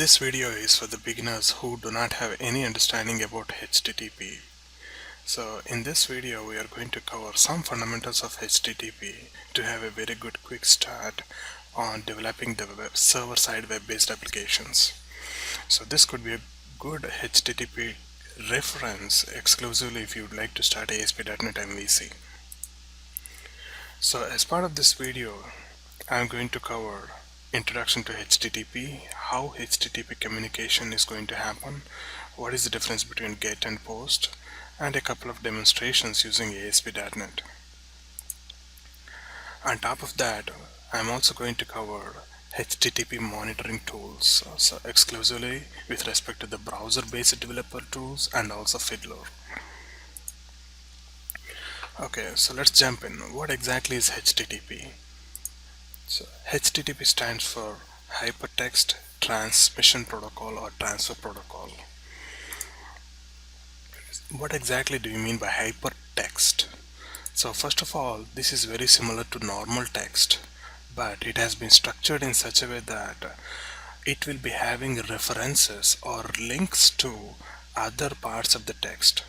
This video is for the beginners who do not have any understanding about HTTP. So in this video we are going to cover some fundamentals of HTTP to have a very good quick start on developing the server-side web-based applications. So this could be a good HTTP reference exclusively if you would like to start ASP.NET MVC. So as part of this video, I'm going to cover introduction to HTTP, how HTTP communication is going to happen, what is the difference between GET and POST, and a couple of demonstrations using ASP.NET. On top of that, I'm also going to cover HTTP monitoring tools, so exclusively with respect to the browser-based developer tools and also Fiddler. Okay, so let's jump in. What exactly is HTTP? So HTTP stands for Hypertext Transmission Protocol or Transfer Protocol. What exactly do you mean by hypertext? So first of all, this is very similar to normal text, but it has been structured in such a way that it will be having references or links to other parts of the text.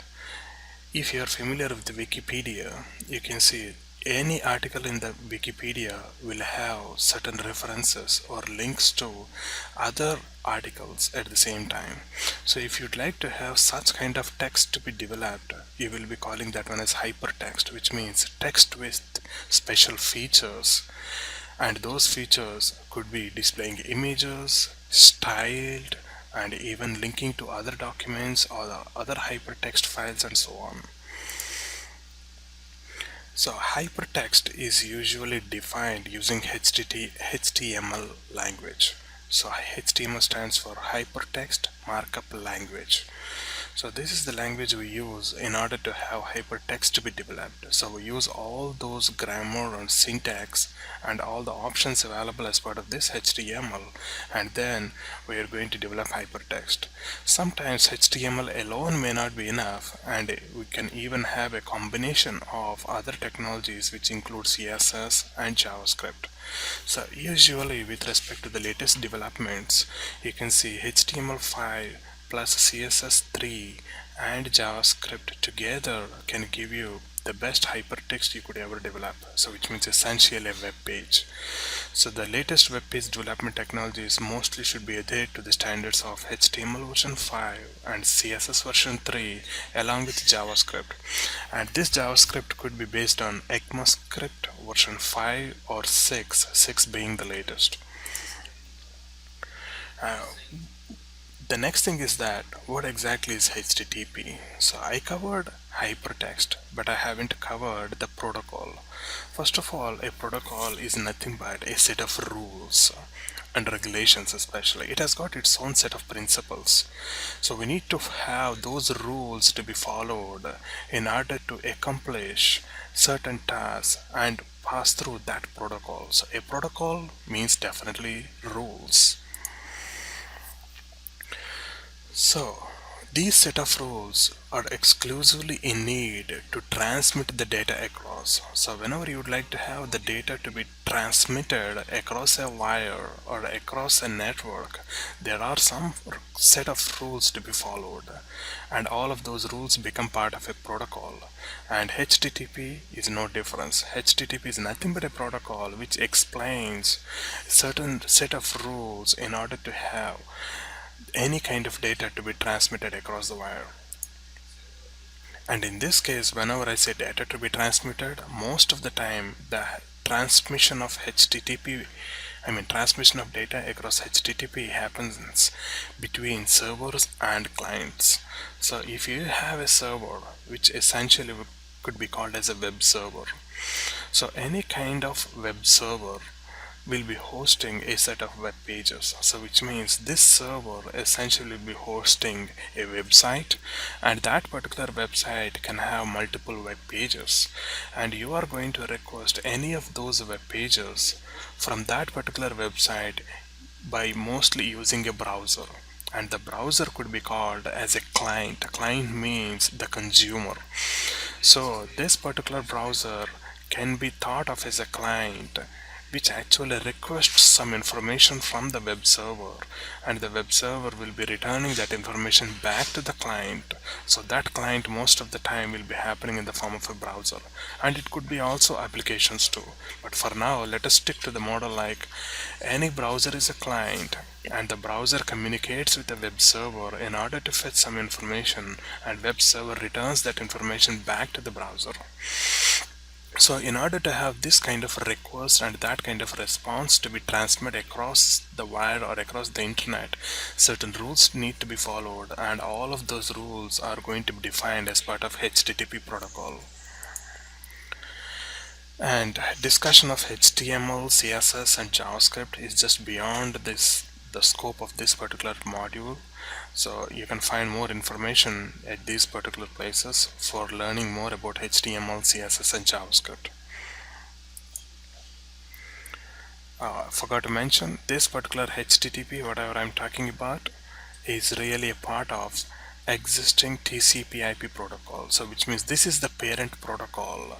If you are familiar with the Wikipedia, you can see any article in the Wikipedia will have certain references or links to other articles at the same time. So if you'd like to have such kind of text to be developed, you will be calling that one as hypertext, which means text with special features. And those features could be displaying images, styled, and even linking to other documents or the other hypertext files and so on. So hypertext is usually defined using HTML language. So HTML stands for Hypertext Markup Language. So this is the language we use in order to have hypertext to be developed. So we use all those grammar and syntax and all the options available as part of this HTML, and then we are going to develop hypertext. Sometimes HTML alone may not be enough, and we can even have a combination of other technologies which include CSS and JavaScript. So usually with respect to the latest developments, you can see HTML5 plus CSS3 and JavaScript together can give you the best hypertext you could ever develop, so which means essentially a web page. So the latest web page development technologies mostly should be adhered to the standards of HTML version 5 and CSS version 3 along with JavaScript, and this JavaScript could be based on ECMAScript version 5 or 6 being the latest. The next thing is that what exactly is HTTP? So I covered hypertext, but I haven't covered the protocol. First of all, a protocol is nothing but a set of rules and regulations. Especially it has got its own set of principles, so we need to have those rules to be followed in order to accomplish certain tasks and pass through that protocol. So a protocol means definitely rules. So these set of rules are exclusively in need to transmit the data across. So whenever you would like to have the data to be transmitted across a wire or across a network, there are some set of rules to be followed, and all of those rules become part of a protocol. And HTTP is no difference. HTTP is nothing but a protocol which explains certain set of rules in order to have any kind of data to be transmitted across the wire. And in this case, whenever I say data to be transmitted, most of the time the transmission of transmission of data across HTTP happens between servers and clients. So if you have a server, which essentially could be called as a web server, so any kind of web server will be hosting a set of web pages. So which means this server essentially will be hosting a website, and that particular website can have multiple web pages, and you are going to request any of those web pages from that particular website by mostly using a browser, and the browser could be called as a client. A client means the consumer. So this particular browser can be thought of as a client which actually requests some information from the web server, and the web server will be returning that information back to the client. So that client most of the time will be happening in the form of a browser, and it could be also applications too. But for now, let us stick to the model like any browser is a client, and the browser communicates with the web server in order to fetch some information, and web server returns that information back to the browser. So in order to have this kind of request and that kind of response to be transmitted across the wire or across the internet, certain rules need to be followed, and all of those rules are going to be defined as part of HTTP protocol. And discussion of HTML, CSS and JavaScript is just beyond the scope of this particular module. So you can find more information at these particular places for learning more about HTML, CSS and JavaScript. Forgot to mention, this particular HTTP, whatever I'm talking about, is really a part of existing TCP/IP protocol. So which means this is the parent protocol.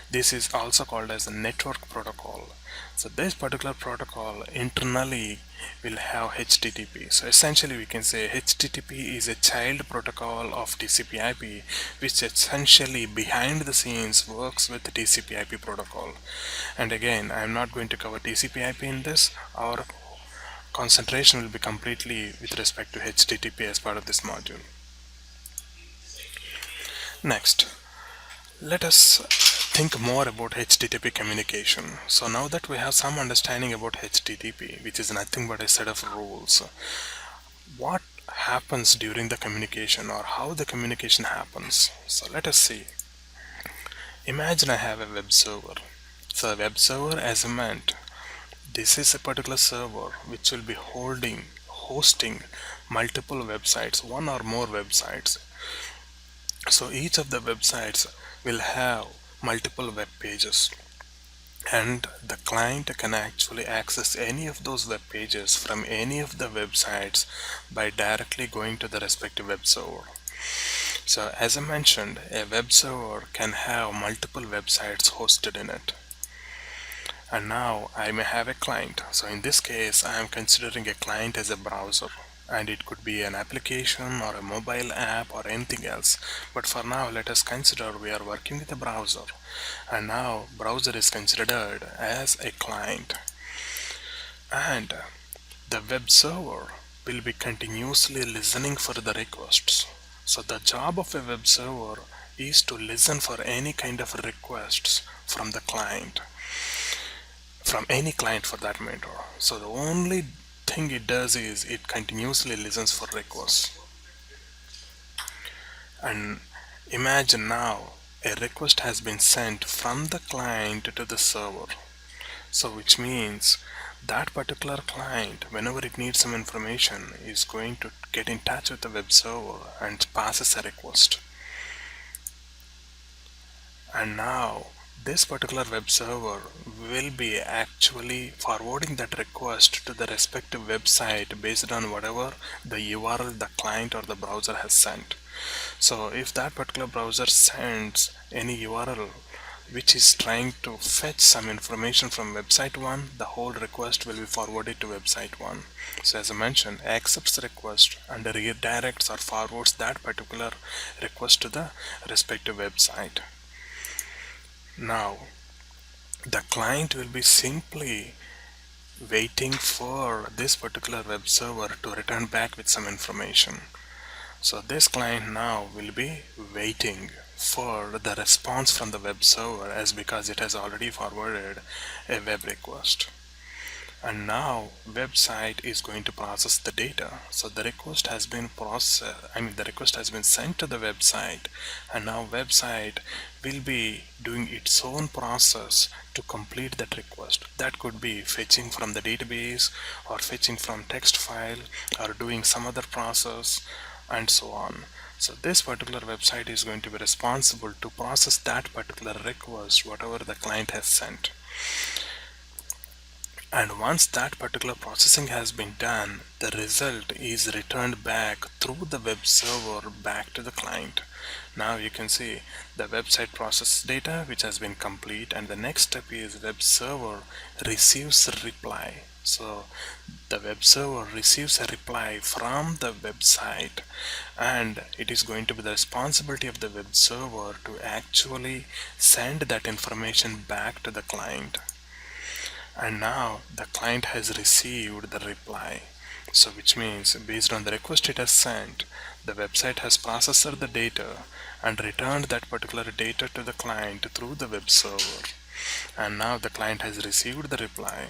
This is also called as a network protocol. So this particular protocol internally will have HTTP. So essentially we can say HTTP is a child protocol of TCP/IP, which essentially behind the scenes works with the TCP/IP protocol. And again, I am not going to cover TCP/IP in this. Our concentration will be completely with respect to HTTP as part of this module. Next, let us think more about HTTP communication. So now that we have some understanding about HTTP, which is nothing but a set of rules, what happens during the communication or how the communication happens? So let us see. Imagine I have a web server. So a web server, as I meant, this is a particular server which will be hosting multiple websites, one or more websites. So each of the websites will have multiple web pages, and the client can actually access any of those web pages from any of the websites by directly going to the respective web server. So as I mentioned, a web server can have multiple websites hosted in it. And now I may have a client. So in this case, I am considering a client as a browser, and it could be an application or a mobile app or anything else. But for now, let us consider we are working with a browser, and now browser is considered as a client, and the web server will be continuously listening for the requests. So the job of a web server is to listen for any kind of requests from the client, from any client for that matter. So the only thing it does is it continuously listens for requests. And imagine now a request has been sent from the client to the server. So which means that particular client, whenever it needs some information, is going to get in touch with the web server and passes a request. And now this particular web server will be actually forwarding that request to the respective website based on whatever the URL the client or the browser has sent. So if that particular browser sends any URL which is trying to fetch some information from website 1, the whole request will be forwarded to website 1. So as I mentioned, accepts the request and redirects or forwards that particular request to the respective website. Now the client will be simply waiting for this particular web server to return back with some information. So this client now will be waiting for the response from the web server, as because it has already forwarded a web request. And now website is going to process the data. So the request has been the request has been sent to the website, and now website will be doing its own process to complete that request. That could be fetching from the database, or fetching from text file, or doing some other process, and so on. So this particular website is going to be responsible to process that particular request, whatever the client has sent. And once that particular processing has been done, the result is returned back through the web server back to the client. Now you can see the website process data which has been complete, and the next step is web server receives a reply. So the web server receives a reply from the website, and it is going to be the responsibility of the web server to actually send that information back to the client. And now the client has received the reply. So which means based on the request it has sent, the website has processed the data and returned that particular data to the client through the web server. And now the client has received the reply.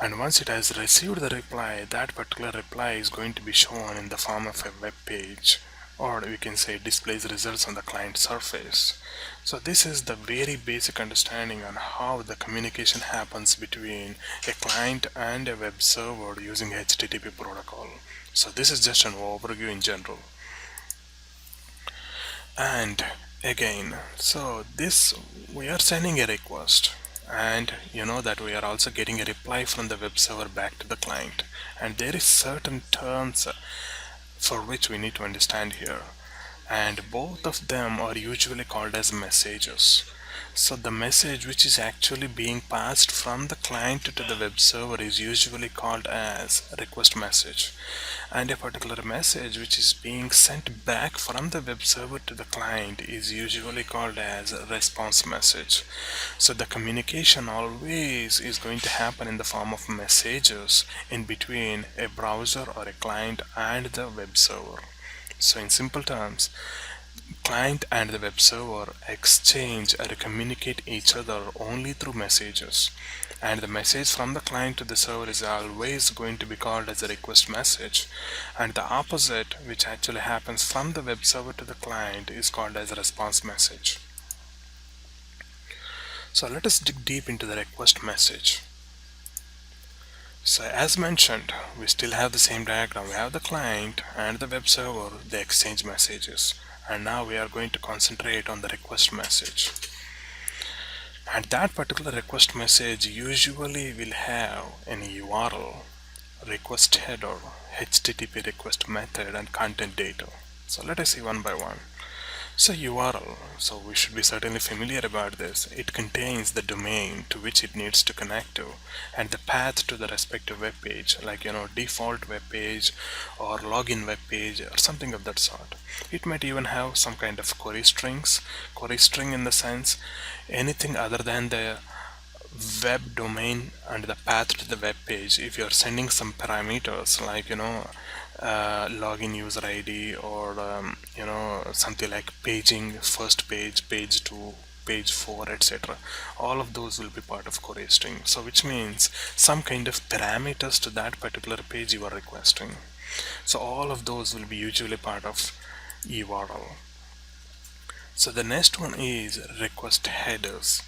And once it has received the reply, that particular reply is going to be shown in the form of a web page, or we can say displays results on the client surface. So this is the very basic understanding on how the communication happens between a client and a web server using HTTP protocol. So this is just an overview in general. And again, so this, we are sending a request, and you know that we are also getting a reply from the web server back to the client, and there is certain terms for which we need to understand here, and both of them are usually called as messages. So the message which is actually being passed from the client to the web server is usually called as request message, and a particular message which is being sent back from the web server to the client is usually called as response message. So the communication always is going to happen in the form of messages in between a browser or a client and the web server. So in simple terms, client and the web server exchange or communicate each other only through messages, and the message from the client to the server is always going to be called as a request message, and the opposite, which actually happens from the web server to the client, is called as a response message. So let us dig deep into the request message. So as mentioned, we still have the same diagram. We have the client and the web server, they exchange messages. And now we are going to concentrate on the request message. And that particular request message usually will have an URL, request header, HTTP request method, and content data. So let us see one by one. So URL, so we should be certainly familiar about this. It contains the domain to which it needs to connect to, and the path to the respective web page, like default web page or login web page or something of that sort. It might even have some kind of query string in the sense anything other than the web domain and the path to the web page. If you're sending some parameters like login user ID, or something like paging, first page, page 2, page 4, etc., all of those will be part of query string. So which means some kind of parameters to that particular page you are requesting. So all of those will be usually part of URL. So the next one is request headers.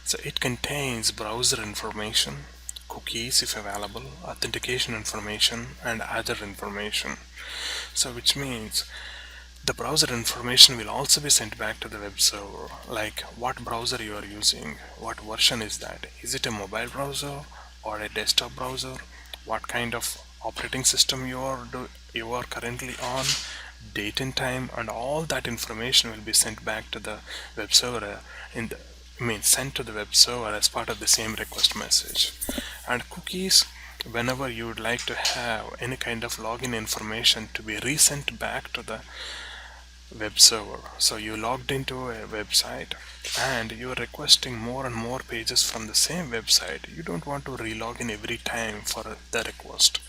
So it contains browser information, cookies if available, authentication information, and other information. So which means the browser information will also be sent back to the web server, like what browser you are using, what version is that, is it a mobile browser or a desktop browser, what kind of operating system you are currently on, date and time, and all that information will be sent back to the web server sent to the web server as part of the same request message. And cookies, whenever you would like to have any kind of login information to be resent back to the web server. So you logged into a website and you are requesting more and more pages from the same website. You don't want to relog in every time for the request.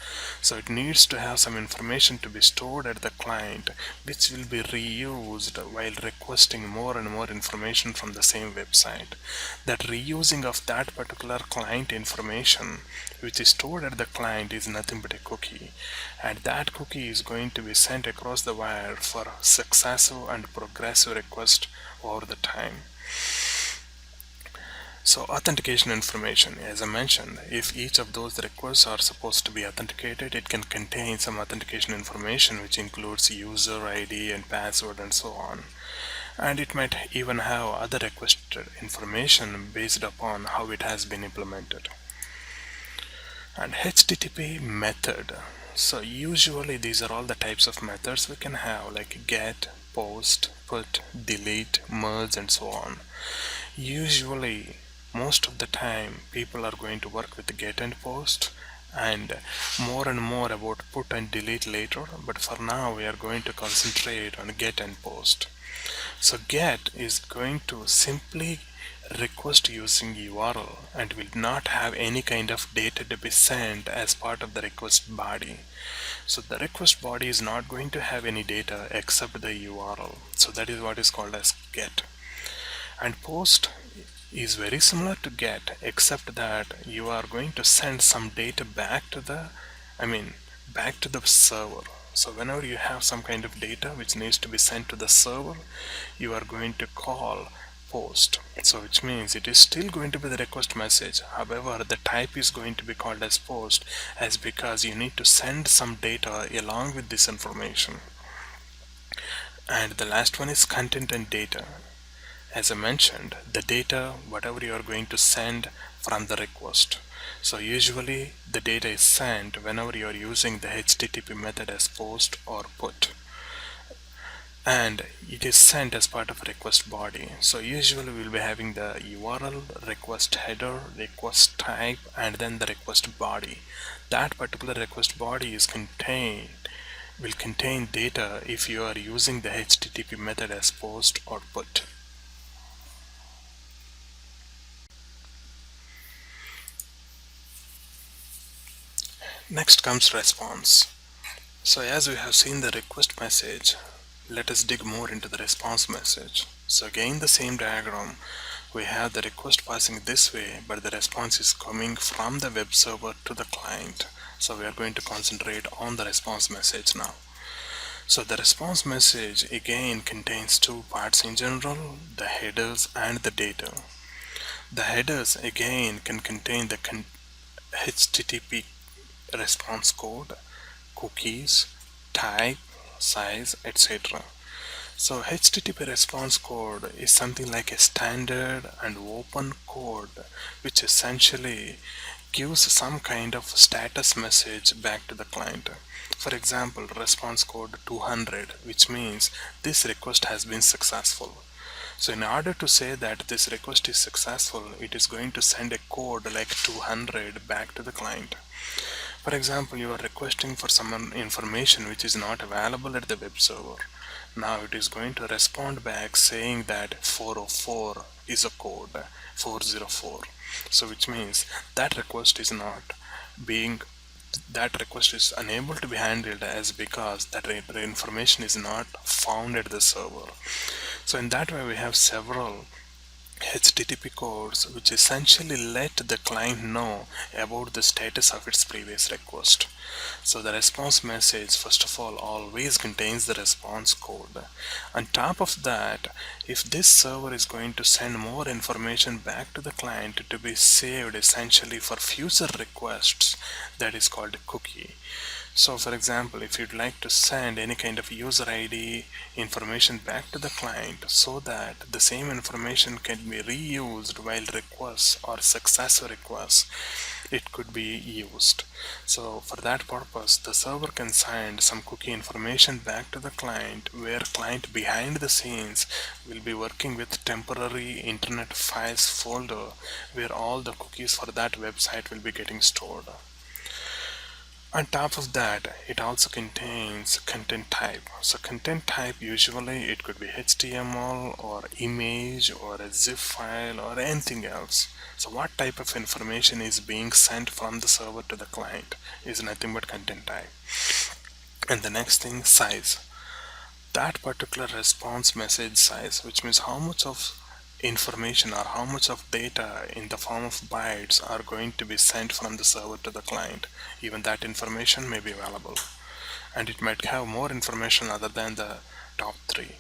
So it needs to have some information to be stored at the client, which will be reused while requesting more and more information from the same website. That reusing of that particular client information which is stored at the client is nothing but a cookie, and that cookie is going to be sent across the wire for successive and progressive request over the time. So authentication information, as I mentioned, if each of those requests are supposed to be authenticated, it can contain some authentication information which includes user ID and password and so on. And it might even have other requested information based upon how it has been implemented. And HTTP method. So usually these are all the types of methods we can have, like get, post, put, delete, merge, and so on. Usually most of the time people are going to work with get and post, and more about put and delete later, but for now we are going to concentrate on get and post. So get is going to simply request using URL and will not have any kind of data to be sent as part of the request body. So the request body is not going to have any data except the URL. So that is what is called as get. And post is very similar to get, except that you are going to send some data back to the, I mean, back to the server. So whenever you have some kind of data which needs to be sent to the server, you are going to call post. So which means it is still going to be the request message. However, the type is going to be called as post, as because you need to send some data along with this information. And the last one is content and data. As I mentioned, the data, whatever you are going to send from the request. So usually the data is sent whenever you are using the HTTP method as post or put, and it is sent as part of a request body. So usually we'll be having the URL, request header, request type, and then the request body. That particular request body is will contain data if you are using the HTTP method as post or put. Next comes response. So as we have seen the request message, let us dig more into the response message. So again the same diagram, we have the request passing this way, but the response is coming from the web server to the client. So we are going to concentrate on the response message now. So the response message again contains two parts in general, the headers and the data. The headers again can contain the HTTP response code, cookies, type, size, etc. So HTTP response code is something like a standard and open code which essentially gives some kind of status message back to the client. For example, response code 200, which means this request has been successful. So in order to say that this request is successful, it is going to send a code like 200 back to the client. For example, you are requesting for some information which is not available at the web server. Now it is going to respond back saying that 404 is a code, 404. So which means that request is not being, that request is unable to be handled as because that information is not found at the server. So in that way we have several HTTP codes which essentially let the client know about the status of its previous request. So the response message first of all always contains the response code. On top of that, if this server is going to send more information back to the client to be saved essentially for future requests, that is called a cookie. So for example, if you'd like to send any kind of user ID information back to the client so that the same information can be reused while requests or successor requests, it could be used. So for that purpose, the server can send some cookie information back to the client, where client behind the scenes will be working with temporary internet files folder where all the cookies for that website will be getting stored. On top of that, it also contains content type. So content type, usually it could be HTML or image or a zip file or anything else. So what type of information is being sent from the server to the client is nothing but content type. And the next thing, size. That particular response message size, which means how much of information or how much of data in the form of bytes are going to be sent from the server to the client. Even that information may be available, and it might have more information other than the top three.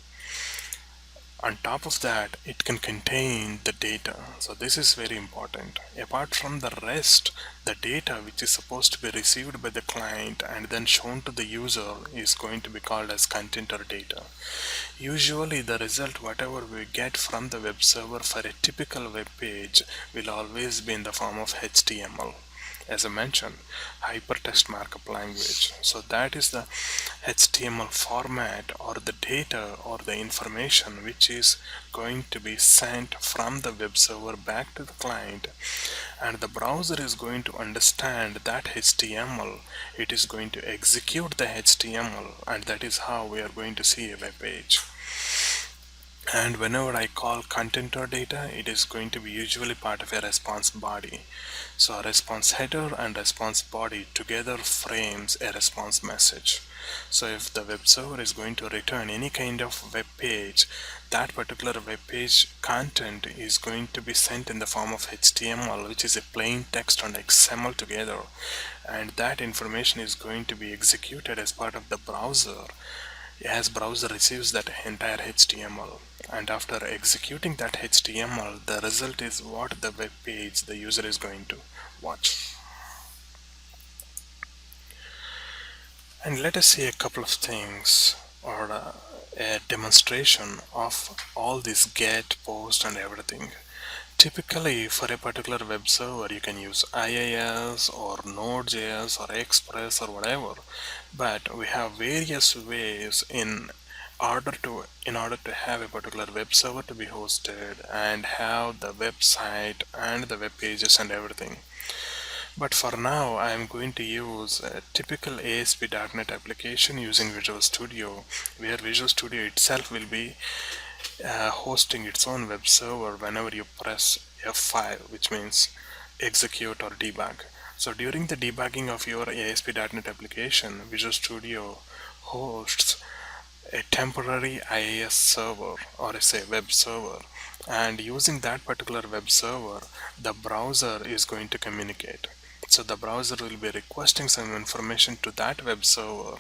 On top of that, it can contain the data. So this is very important. Apart from the rest, the data which is supposed to be received by the client and then shown to the user is going to be called as content or data. Usually the result, whatever we get from the web server for a typical web page, will always be in the form of HTML. as I mentioned, hypertext markup language. So that is the HTML format or the data or the information which is going to be sent from the web server back to the client, and the browser is going to understand that HTML. It is going to execute the HTML, and that is how we are going to see a web page. And whenever I call content or data, it is going to be usually part of a response body. So a response header and response body together frames a response message. So if the web server is going to return any kind of web page, that particular web page content is going to be sent in the form of HTML, which is a plain text and XML together, and that information is going to be executed as part of the browser as browser receives that entire HTML, and after executing that HTML, the result is what the web page the user is going to watch. And let us see a couple of things, or a demonstration of all this get, post and everything. Typically, for a particular web server, you can use IIS or Node.js or Express or whatever, but we have various ways in order to have a particular web server to be hosted and have the website and the web pages and everything. But for now, I am going to use a typical ASP.NET application using Visual Studio, where Visual Studio itself will be hosting its own web server whenever you press F5, which means execute or debug. So during the debugging of your ASP.NET application, Visual Studio hosts a temporary IIS server, or say web server, and using that particular web server, the browser is going to communicate. So the browser will be requesting some information to that web server,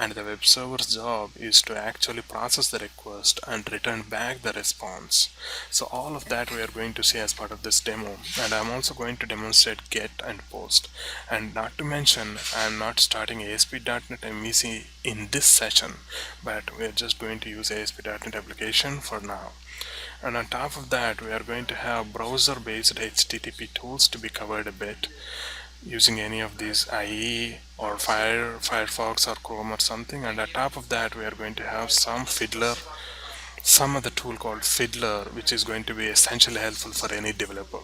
and the web server's job is to actually process the request and return back the response. So all of that we are going to see as part of this demo, and I'm also going to demonstrate get and post. And not to mention, I'm not starting ASP.NET MVC in this session, but we're just going to use ASP.NET application for now. And on top of that, we are going to have browser-based HTTP tools to be covered a bit, using any of these IE or Firefox or Chrome or something. And on top of that, we are going to have some Fiddler, some other tool called Fiddler, which is going to be essentially helpful for any developer.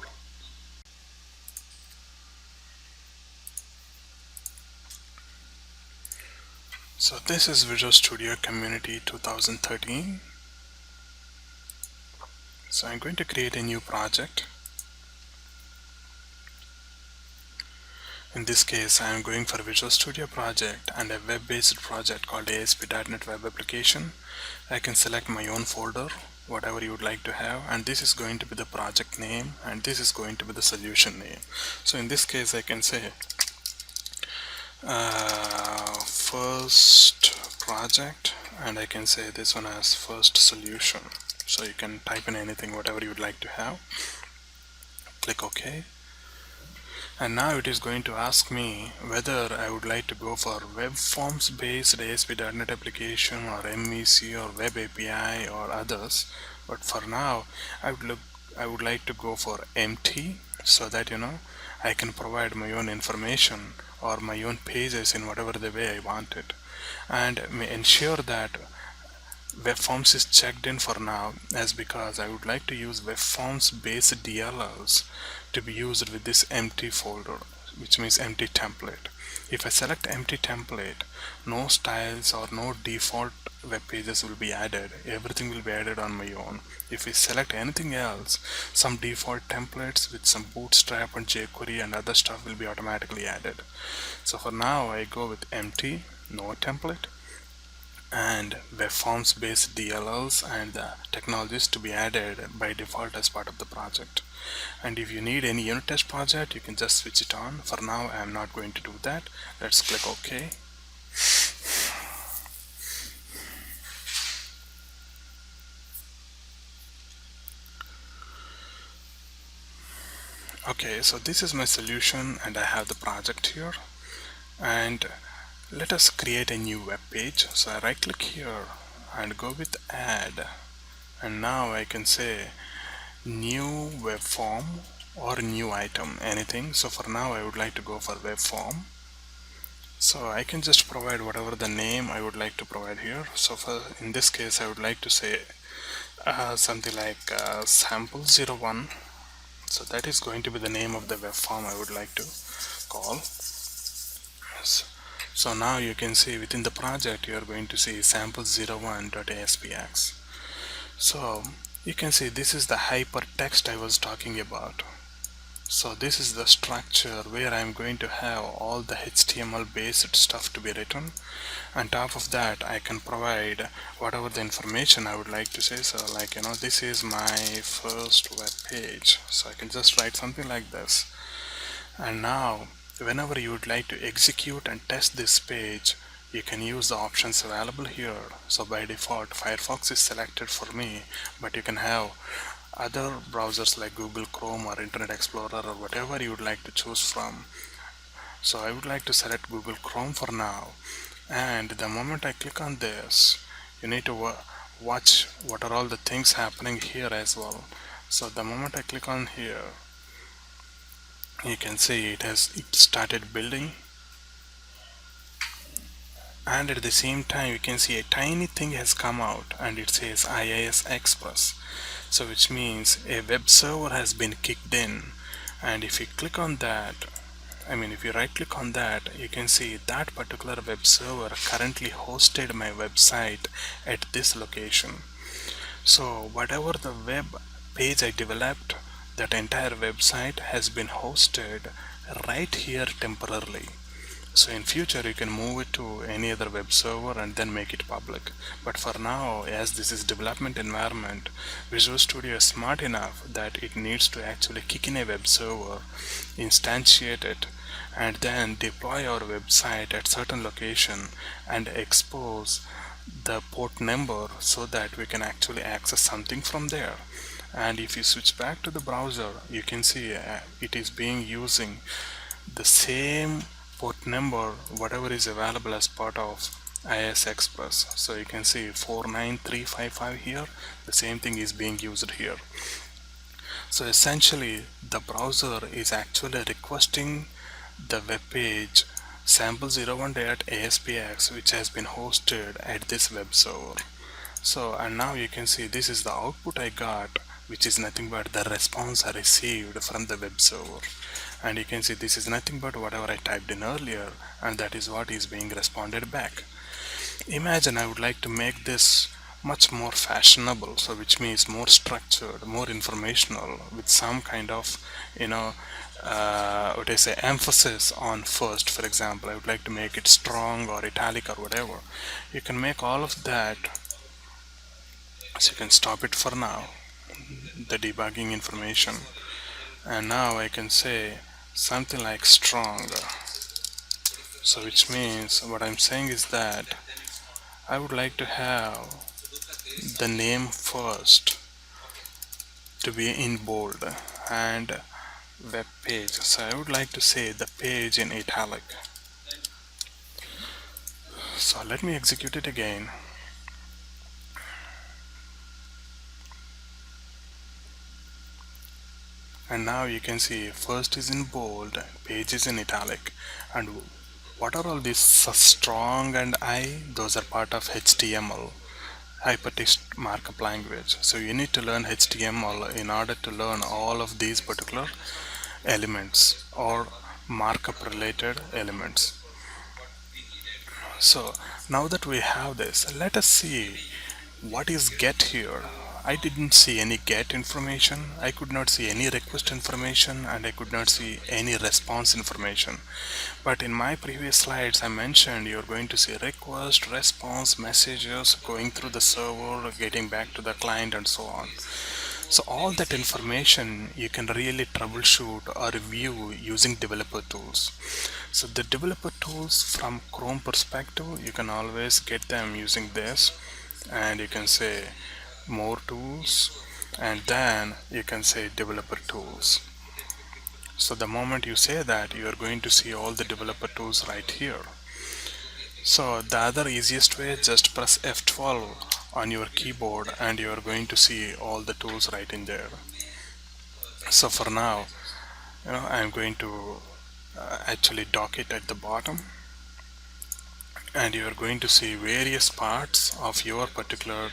So this is Visual Studio Community 2013. So I'm going to create a new project. In this case, I am going for a Visual Studio project and a web-based project called ASP.NET Web Application. I can select my own folder, whatever you would like to have, and this is going to be the project name, and this is going to be the solution name. So in this case, I can say first project, and I can say this one as first solution. So you can type in anything, whatever you would like to have. Click OK. And now it is going to ask me whether I would like to go for web forms based ASP.NET application or MVC or web API or others. But for now, I would like to go for empty, so that I can provide my own information or my own pages in whatever the way I want it, and may ensure that web forms is checked in for now, as because I would like to use web forms based DLLs to be used with this empty folder, which means empty template. If I select empty template, no styles or no default web pages will be added. Everything will be added on my own. If we select anything else, some default templates with some bootstrap and jQuery and other stuff will be automatically added. So for now, I go with empty, no template, and web forms based DLLs and the technologies to be added by default as part of the project. And if you need any unit test project, you can just switch it on. For now, I am not going to do that. Let's click OK. Okay, so this is my solution and I have the project here, and let us create a new web page. So I right click here and go with add, and now I can say new web form, or new item, anything. So for now I would like to go for web form. So I can just provide whatever the name I would like to provide here. So for in this case I would like to say something like sample01. So that is going to be the name of the web form I would like to call. So now you can see within the project you are going to see sample01.aspx. So you can see this is the hypertext I was talking about. So this is the structure where I'm going to have all the HTML based stuff to be written. On top of that I can provide whatever the information I would like to say. So like, this is my first web page. So I can just write something like this. And now whenever you would like to execute and test this page, you can use the options available here. So by default Firefox is selected for me, but you can have other browsers like Google Chrome or Internet Explorer or whatever you would like to choose from. So I would like to select Google Chrome for now, and the moment I click on this, you need to watch what are all the things happening here as well. So the moment I click on here, you can see it started building, and at the same time you can see a tiny thing has come out and it says IIS Express. So which means a web server has been kicked in, and if you click on that, if you right click on that, you can see that particular web server currently hosted my website at this location. So whatever the web page I developed, that entire website has been hosted right here temporarily. So in future you can move it to any other web server and then make it public. But for now, as this is development environment, Visual Studio is smart enough that it needs to actually kick in a web server, instantiate it, and then deploy our website at certain location and expose the port number so that we can actually access something from there. And if you switch back to the browser, you can see it is being using the same port number whatever is available as part of IIS Express. So you can see 49355 here, the same thing is being used here. So essentially the browser is actually requesting the web page sample01.aspx which has been hosted at this web server. So and now you can see this is the output I got, which is nothing but the response I received from the web server. And you can see this is nothing but whatever I typed in earlier, and that is what is being responded back. Imagine I would like to make this much more fashionable, so which means more structured, more informational, with some kind of what I say emphasis on first. For example, I would like to make it strong or italic or whatever. You can make all of that. So you can stop it for now, the debugging information, and now I can say something like strong. So which means what I'm saying is that I would like to have the name first to be in bold and web page. So I would like to say the page in italic. So let me execute it again. And now you can see first is in bold, page is in italic. And what are all these strong and I? Those are part of HTML, hypertext markup language. So you need to learn HTML in order to learn all of these particular elements or markup related elements. So now that we have this, let us see what is get here. I didn't see any get information, I could not see any request information, and I could not see any response information. But in my previous slides I mentioned you're going to see request, response, messages going through the server, getting back to the client, and so on. So all that information you can really troubleshoot or view using developer tools. So the developer tools from Chrome perspective, you can always get them using this, and you can say more tools, and then you can say developer tools. So the moment you say that, you are going to see all the developer tools right here. So the other easiest way, just press F12 on your keyboard and you are going to see all the tools right in there. So for now I'm going to actually dock it at the bottom, and you are going to see various parts of your particular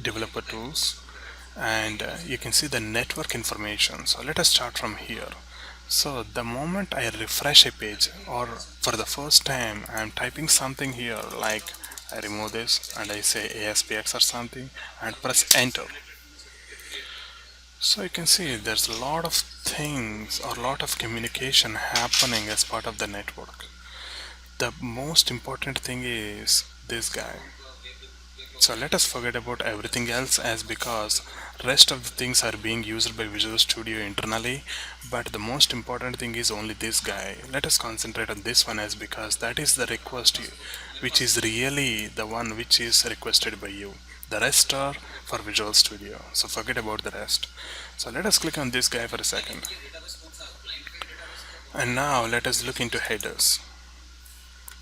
developer tools, and you can see the network information. So let us start from here. So the moment I refresh a page, or for the first time I'm typing something here, like I remove this and I say ASPX or something and press enter. So you can see there's a lot of things or a lot of communication happening as part of the network. The most important thing is this guy. So let us forget about everything else, as because rest of the things are being used by Visual Studio internally, but the most important thing is only this guy. Let us concentrate on this one, as because that is the request which is really the one which is requested by you. The rest are for Visual Studio, so forget about the rest. So let us click on this guy for a second, and now let us look into headers.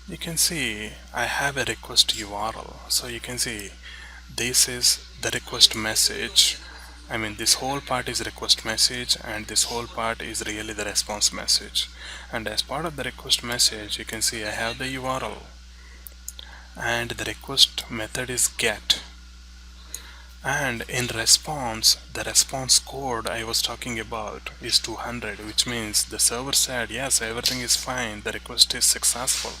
You can see I have a request URL, so you can see this is the request message. I mean, this whole part is request message, and this whole part is really the response message. And as part of the request message, you can see I have the URL, and the request method is get. And in response, the response code I was talking about is 200, which means the server said yes, everything is fine, the request is successful,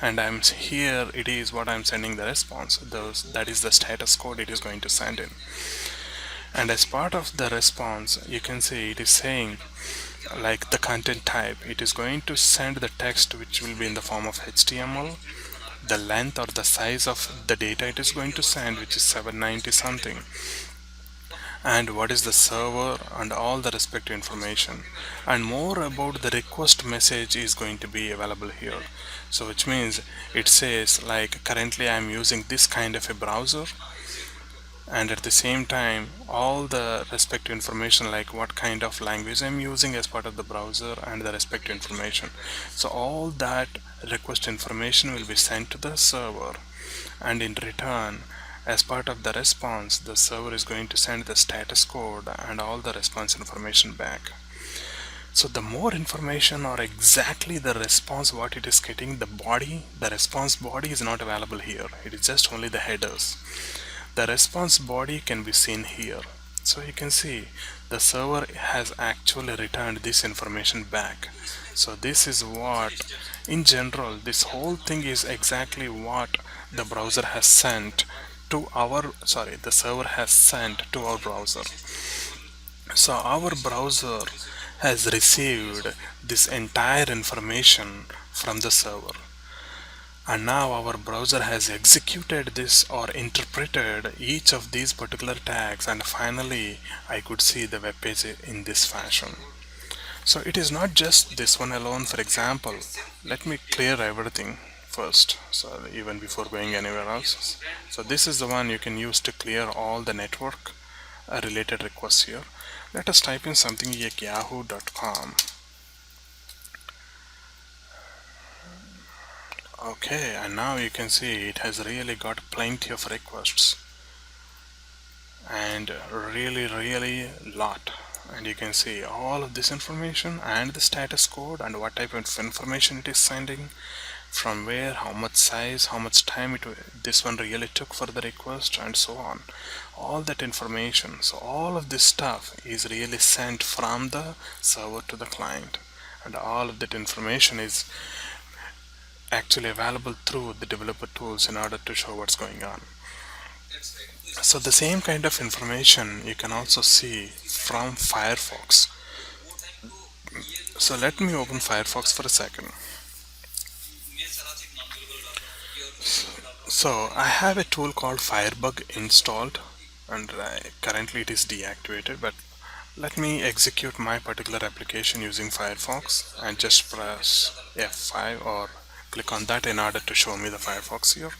and I'm here, it is what I'm sending the response. That is the status code it is going to send in. And as part of the response, you can see it is saying, like, the content type, it is going to send the text which will be in the form of HTML, the length or the size of the data it is going to send, which is 790 something, and what is the server and all the respective information, and more about the request message is going to be available here. So which means it says, like, currently I'm using this kind of a browser, and at the same time all the respective information, like what kind of language I'm using as part of the browser and the respective information. So all that request information will be sent to the server, and in return, as part of the response, the server is going to send the status code and all the response information back. So the more information, or exactly the response what it is getting, the response body is not available here. It is just only the headers. The response body can be seen here. So you can see the server has actually returned this information back. So this is what, in general, this whole thing is exactly what the browser has sent to our, sorry, the server has sent to our browser. So our browser has received this entire information from the server, and now our browser has executed this or interpreted each of these particular tags, and finally I could see the web page in this fashion. So it is not just this one alone. For example, let me clear everything first, so even before going anywhere else. So this is the one you can use to clear all the network related requests here. Let us type in something like yahoo.com. Okay, and now you can see it has really got plenty of requests, and really lot. And you can see all of this information and the status code and what type of information it is sending, from where, how much size, how much time this one really took for the request, and so on. All that information, so all of this stuff is really sent from the server to the client, and all of that information is actually available through the developer tools in order to show what's going on. So the same kind of information you can also see from Firefox. So let me open Firefox for a second. So I have a tool called Firebug installed, and currently it is deactivated, but let me execute my particular application using Firefox, and just press F5 or click on that in order to show me the Firefox here.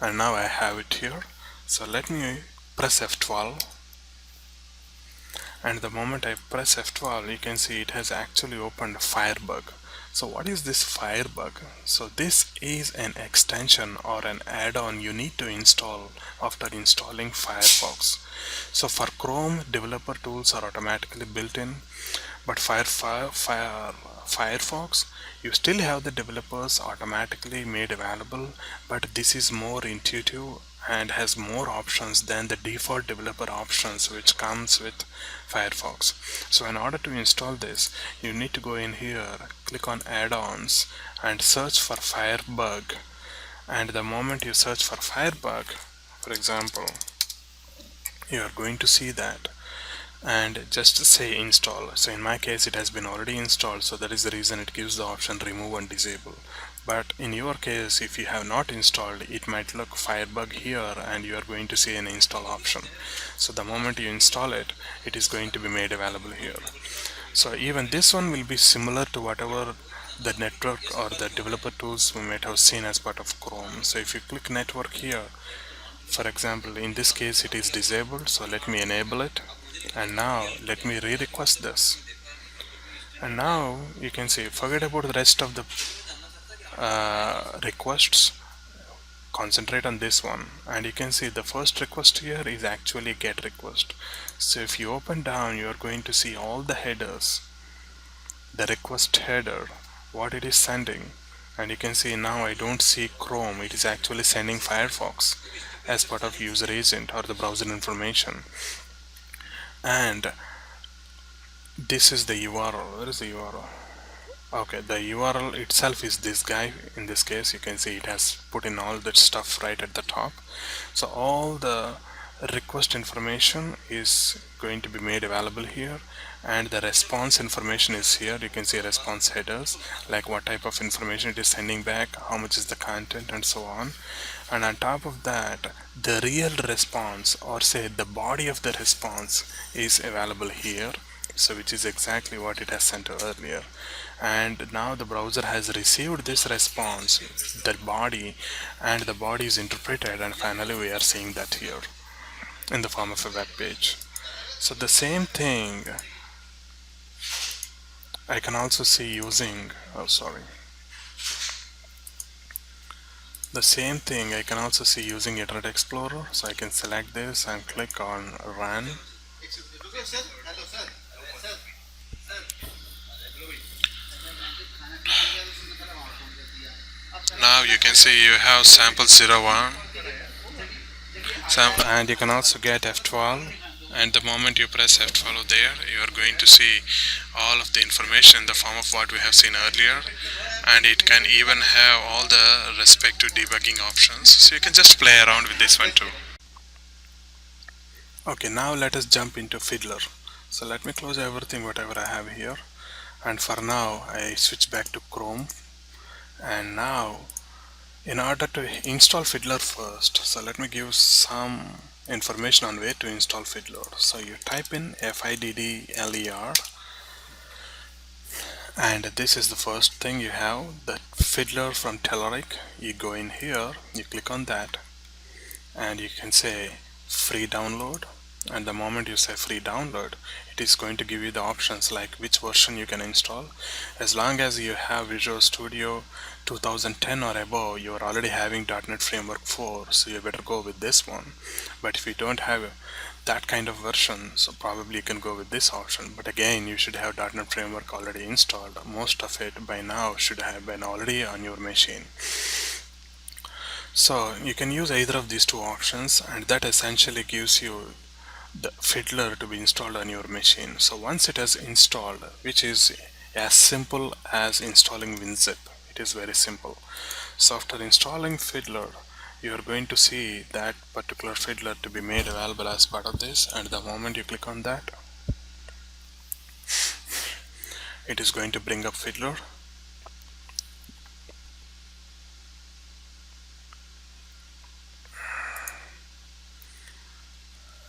And now I have it here. So let me press F12, and the moment I press F12, you can see it has actually opened Firebug. So what is this Firebug? So this is an extension or an add-on you need to install after installing Firefox. So for Chrome, developer tools are automatically built in, but Firefox, you still have the developers automatically made available, but this is more intuitive and has more options than the default developer options which comes with Firefox. So in order to install this, you need to go in here, click on add-ons and search for Firebug. And the moment you search for Firebug, for example, you are going to see that, and just say install. So in my case it has been already installed, so that is the reason it gives the option remove and disable. But in your case, if you have not installed, it might look Firebug here and you are going to see an install option. So the moment you install it, it is going to be made available here. So even this one will be similar to whatever the network or the developer tools we might have seen as part of Chrome. So if you click network here, for example, in this case it is disabled, so let me enable it, and now let me re-request this, and now you can see, forget about the rest of the requests, concentrate on this one, and you can see the first request here is actually get request. So if you open down, you are going to see all the headers, the request header, what it is sending, and you can see now I don't see Chrome, it is actually sending Firefox as part of user agent or the browser information. And this is the URL. Where is the URL? Okay, the URL itself is this guy. In this case, you can see it has put in all that stuff right at the top. So all the request information is going to be made available here, and the response information is here. You can see response headers, like what type of information it is sending back, how much is the content, and so on. And on top of that, the real response, or say the body of the response, is available here, so which is exactly what it has sent earlier. And now the browser has received this response, the body, and the body is interpreted, and finally we are seeing that here in the form of a web page. So the same thing I can also see using, the same thing I can also see using Internet Explorer. So I can select this and click on run. Now you can see you have sample 01, and you can also get F12, and the moment you press F12 there, you are going to see all of the information in the form of what we have seen earlier, and it can even have all the respective debugging options, so you can just play around with this one too. Okay, now let us jump into Fiddler. So let me close everything whatever I have here, and for now I switch back to Chrome. And now in order to install Fiddler first, so let me give some information on where to install Fiddler. So you type in FIDDLER, and this is the first thing you have, the Fiddler from Telerik. You go in here, you click on that, and you can say free download, and the moment you say free download, it is going to give you the options like which version you can install. As long as you have Visual Studio 2010 or above, you are already having .NET Framework 4, so you better go with this one. But if you don't have that kind of version, so probably you can go with this option, but again you should have .NET Framework already installed. Most of it by now should have been already on your machine. So you can use either of these two options, and that essentially gives you the Fiddler to be installed on your machine. So once it is installed, which is as simple as installing WinZip, it is very simple. So after installing Fiddler, you are going to see that particular Fiddler to be made available as part of this, and the moment you click on that, it is going to bring up Fiddler.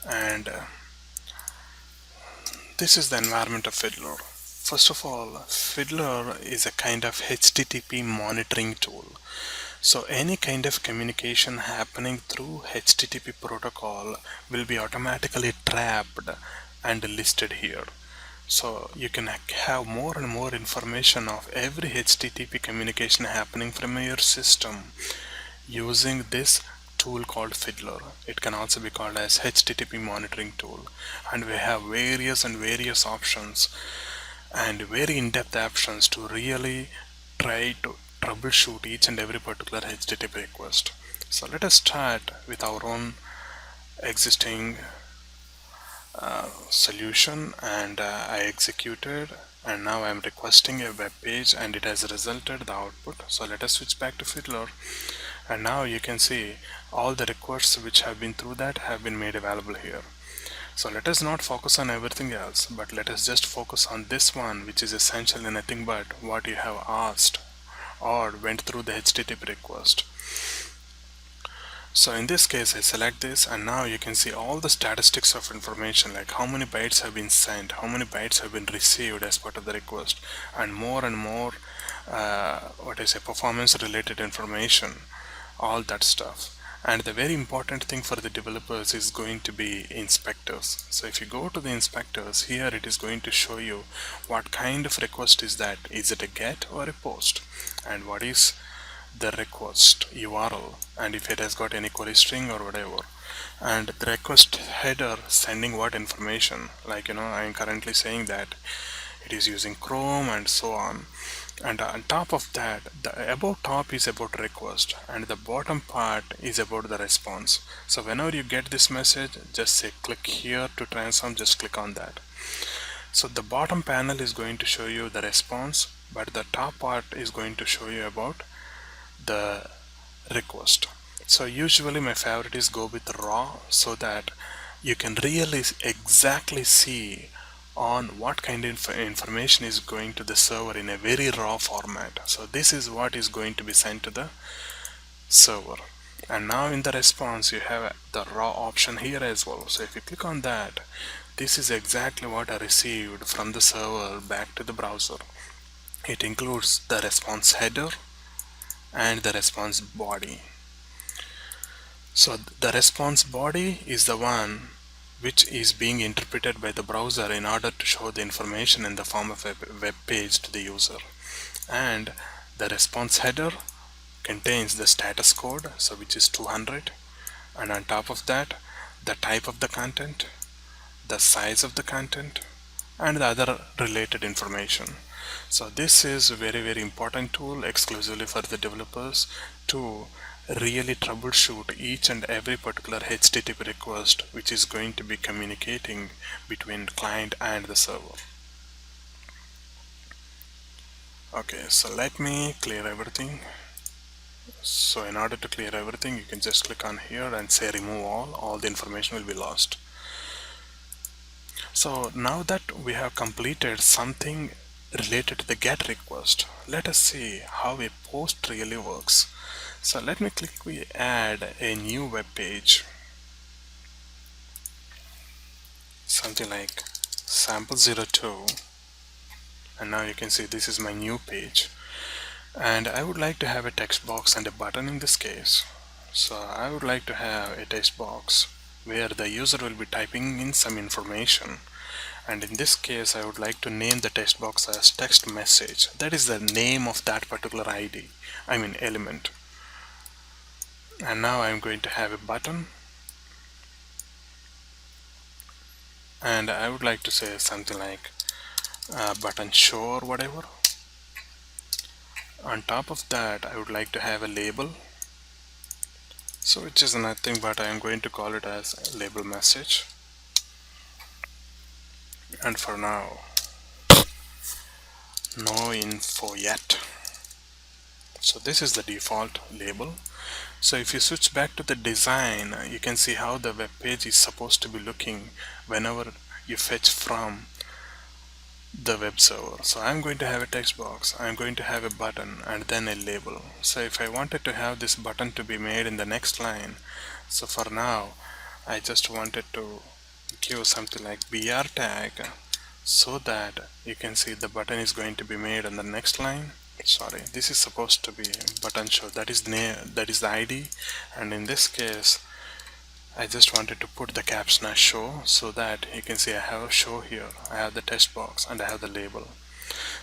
And this is the environment of Fiddler. First of all, Fiddler is a kind of HTTP monitoring tool. So any kind of communication happening through HTTP protocol will be automatically trapped and listed here. So you can have more and more information of every HTTP communication happening from your system using this tool called Fiddler. It can also be called as HTTP monitoring tool, and we have various options and very in-depth options to really try to troubleshoot each and every particular HTTP request. So let us start with our own existing solution, and I executed, and now I'm requesting a web page and it has resulted the output. So let us switch back to Fiddler, and now you can see all the requests which have been through that have been made available here. So let us not focus on everything else, but let us just focus on this one, which is essentially nothing but what you have asked or went through the HTTP request. So in this case I select this, and now you can see all the statistics of information, like how many bytes have been sent, how many bytes have been received as part of the request, and more what is a performance related information, all that stuff. And the very important thing for the developers is going to be inspectors. So if you go to the inspectors, here it is going to show you what kind of request is that. Is it a GET or a POST, and what is the request URL, and if it has got any query string or whatever, and the request header sending what information, like I am currently saying that it is using Chrome and so on. And on top of that, the above top is about request and the bottom part is about the response. So whenever you get this message, just say click here to transform, just click on that. So the bottom panel is going to show you the response, but the top part is going to show you about the request. So usually my favorite is go with raw, so that you can really exactly see on what kind of information is going to the server in a very raw format. So this is what is going to be sent to the server, and now in the response you have the raw option here as well. So if you click on that, this is exactly what I received from the server back to the browser. It includes the response header and the response body. So the response body is the one which is being interpreted by the browser in order to show the information in the form of a web page to the user, and the response header contains the status code, so which is 200, and on top of that the type of the content, the size of the content, and the other related information. So this is a very important tool exclusively for the developers to really troubleshoot each and every particular HTTP request which is going to be communicating between client and the server. Okay, so let me clear everything. So in order to clear everything, you can just click on here and say remove all the information will be lost. So now that we have completed something related to the GET request, let us see how a POST really works. So let me quickly add a new web page, something like sample02, and now you can see this is my new page, and I would like to have a text box and a button in this case. So I would like to have a text box where the user will be typing in some information, and in this case I would like to name the text box as text message. That is the name of that particular element. And now I'm going to have a button, and I would like to say something like button show or whatever. On top of that I would like to have a label, so which is nothing but I am going to call it as label message. And for now, no info yet. So this is the default label. So if you switch back to the design, you can see how the web page is supposed to be looking whenever you fetch from the web server. So I'm going to have a text box, I'm going to have a button, and then a label. So if I wanted to have this button to be made in the next line, so for now I just wanted to give something like br tag, so that you can see the button is going to be made on the next line. Sorry, this is supposed to be button show, that is the ID, and in this case I just wanted to put the caption as show so that you can see I have a show here, I have the text box and I have the label.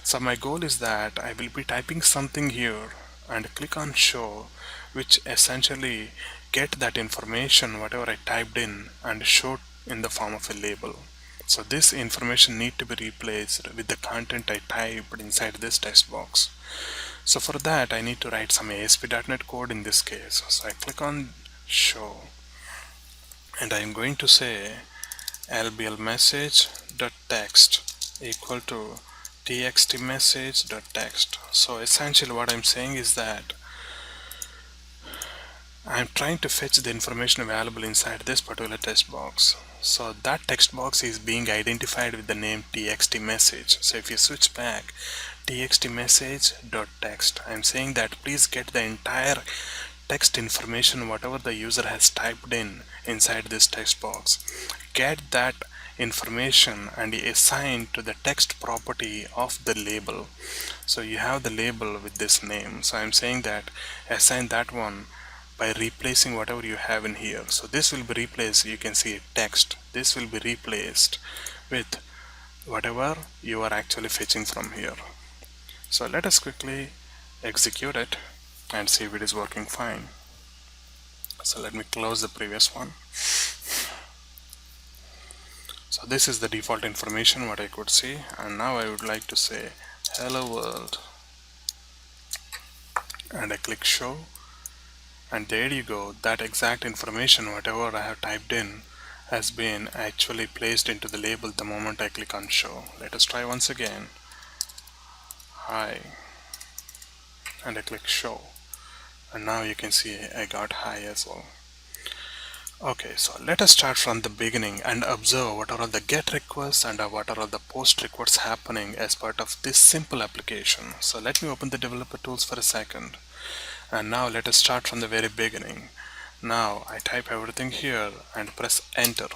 So my goal is that I will be typing something here and click on show, which essentially get that information whatever I typed in and show in the form of a label. So this information need to be replaced with the content I typed inside this text box. So for that I need to write some ASP.NET code in this case. So I click on show and I am going to say lbl message.text equal to txt message.text. So essentially what I'm saying is that I'm trying to fetch the information available inside this particular text box. So that text box is being identified with the name txt message. So if you switch back txt message.text, I'm saying that please get the entire text information whatever the user has typed in inside this text box. Get that information and assign to the text property of the label. So you have the label with this name. So I'm saying that assign that one by replacing whatever you have in here. So this will be replaced, you can see text. This will be replaced with whatever you are actually fetching from here. So let us quickly execute it and see if it is working fine. So let me close the previous one. So this is the default information what I could see, and now I would like to say hello world and I click show, and there you go, that exact information whatever I have typed in has been actually placed into the label the moment I click on show. Let us try once again. Hi, and I click show, and now you can see I got hi as well. Okay, so let us start from the beginning and observe what are all the get requests and what are all the post requests happening as part of this simple application. So let me open the developer tools for a second, and now let us start from the very beginning. Now I type everything here and press enter,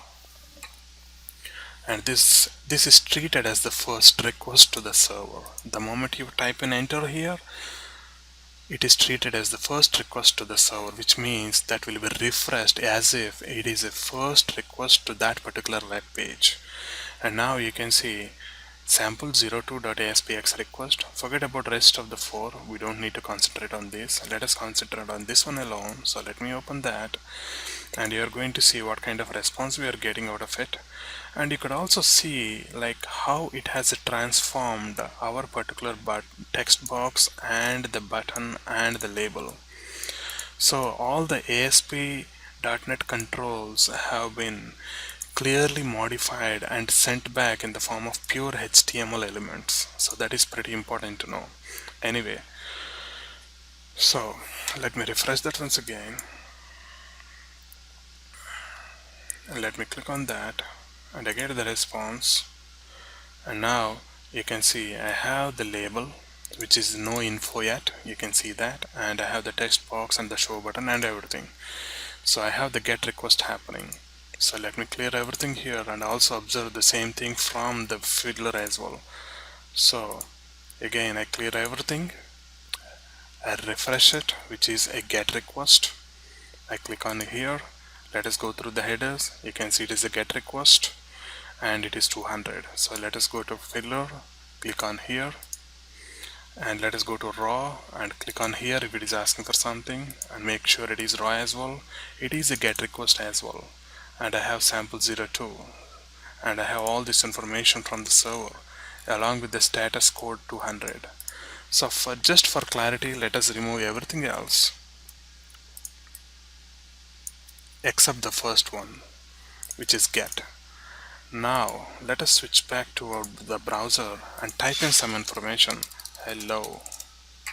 and this is treated as the first request to the server. The moment you type in enter here, it is treated as the first request to the server, which means that will be refreshed as if it is a first request to that particular web page. And now you can see sample02.aspx request. Forget about rest of the 4, we don't need to concentrate on this. Let us concentrate on this one alone. So let me open that, and you are going to see what kind of response we are getting out of it. And you could also see like how it has transformed our particular text box and the button and the label. So all the ASP.NET controls have been clearly modified and sent back in the form of pure HTML elements. So that is pretty important to know. Anyway, so let me refresh that once again, and let me click on that, and I get the response. And now you can see I have the label, which is no info yet, you can see that, and I have the text box and the show button and everything. So I have the get request happening. So let me clear everything here and also observe the same thing from the Fiddler as well. So again I clear everything, I refresh it, which is a get request. I click on here, let us go through the headers. You can see it is a get request and it is 200. So let us go to Fiddler, click on here, and let us go to raw and click on here if it is asking for something, and make sure it is raw as well. It is a get request as well, and I have sample02, and I have all this information from the server along with the status code 200. So just for clarity, let us remove everything else except the first one, which is get. Now let us switch back to the browser and type in some information, hello,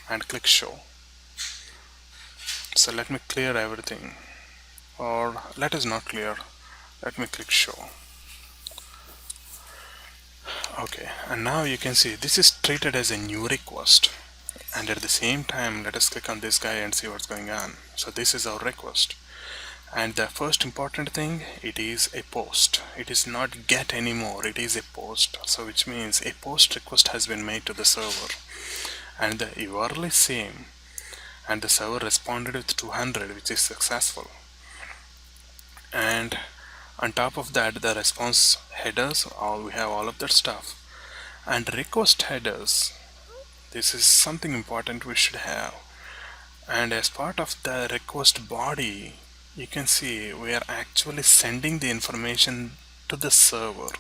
and click show. So let me clear everything, or let us not clear, let me click show. Okay, and now you can see this is treated as a new request, and at the same time let us click on this guy and see what's going on. So this is our request, and the first important thing, it is a post. It is not get anymore, it is a post. So which means a post request has been made to the server, and the URL is same, and the server responded with 200, which is successful. and on top of that the response headers, we have all of that stuff. And request headers, this is something important we should have. And as part of the request body, you can see we are actually sending the information to the server.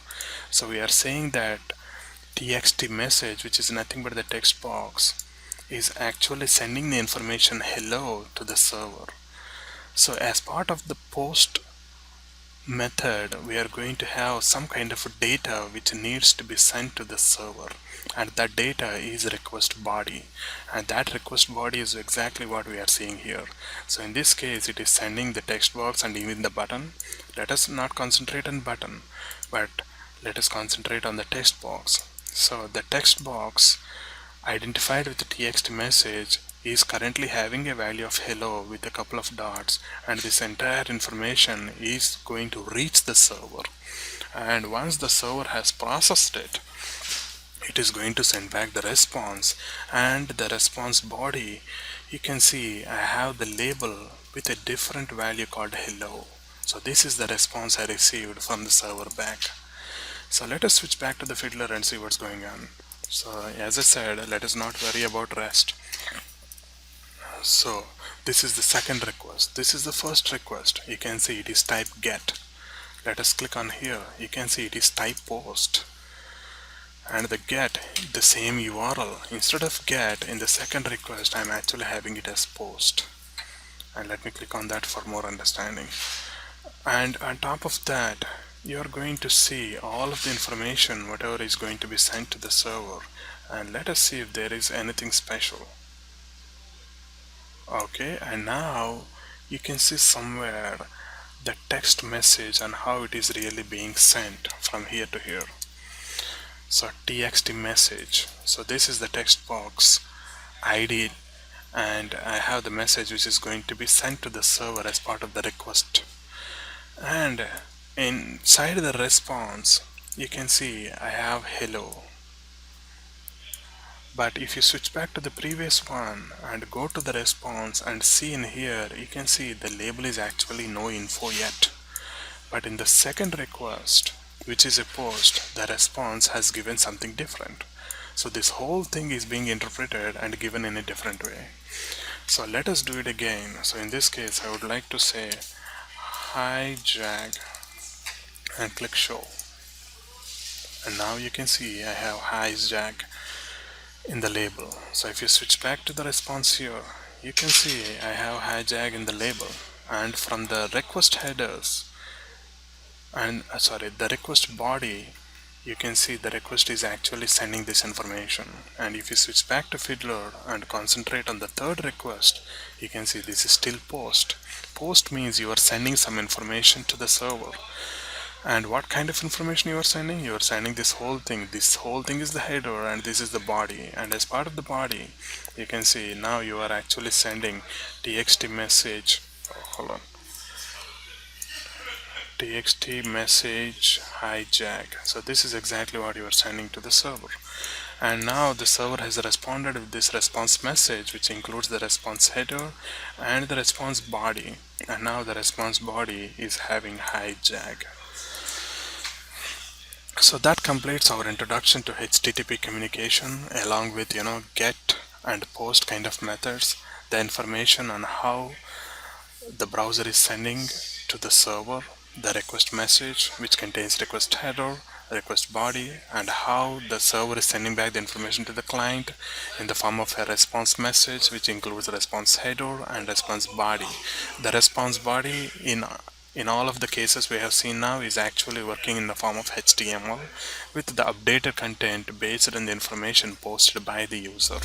So we are saying that txt message, which is nothing but the text box, is actually sending the information hello to the server. So as part of the post method, we are going to have some kind of data which needs to be sent to the server, and that data is request body, and that request body is exactly what we are seeing here. So in this case it is sending the text box and even the button. Let us not concentrate on button, but let us concentrate on the text box. So the text box identified with the txt message is currently having a value of hello with a couple of dots, and this entire information is going to reach the server. And once the server has processed it, it is going to send back the response. And the response body, you can see I have the label with a different value called hello. So this is the response I received from the server back. So let us switch back to the Fiddler and see what's going on. So as I said, let us not worry about rest. So this is the second request. This is the first request. You can see it is type get. Let us click on here. You can see it is type post. And the get, the same URL. Instead of get, in the second request, I'm actually having it as post. And let me click on that for more understanding. And on top of that, you're going to see all of the information, whatever is going to be sent to the server. And let us see if there is anything special. Okay, and now you can see somewhere the text message and how it is really being sent from here to here. So txt message, so this is the text box ID, and I have the message which is going to be sent to the server as part of the request. And inside the response you can see I have hello. But if you switch back to the previous one and go to the response and see in here, you can see the label is actually no info yet. But in the second request, which is a post, the response has given something different. So this whole thing is being interpreted and given in a different way. So let us do it again. So in this case, I would like to say hijack and click show. And now you can see I have hijack in the label. So if you switch back to the response here, you can see I have hijack in the label, and from the request headers and the request body, you can see the request is actually sending this information. And if you switch back to Fiddler and concentrate on the third request, you can see this is still post. Post means you are sending some information to the server. And what kind of information you are sending? You are sending this whole thing. This whole thing is the header and this is the body. And as part of the body, you can see now you are actually sending txt message. Hold on. Txt message hijack. So this is exactly what you are sending to the server. And now the server has responded with this response message, which includes the response header and the response body. And now the response body is having hijack. So that completes our introduction to HTTP communication, along with get and post kind of methods, the information on how the browser is sending to the server the request message, which contains request header, request body, and how the server is sending back the information to the client in the form of a response message, which includes response header and response body. The response body in all of the cases we have seen now is actually working in the form of HTML with the updated content based on the information posted by the user.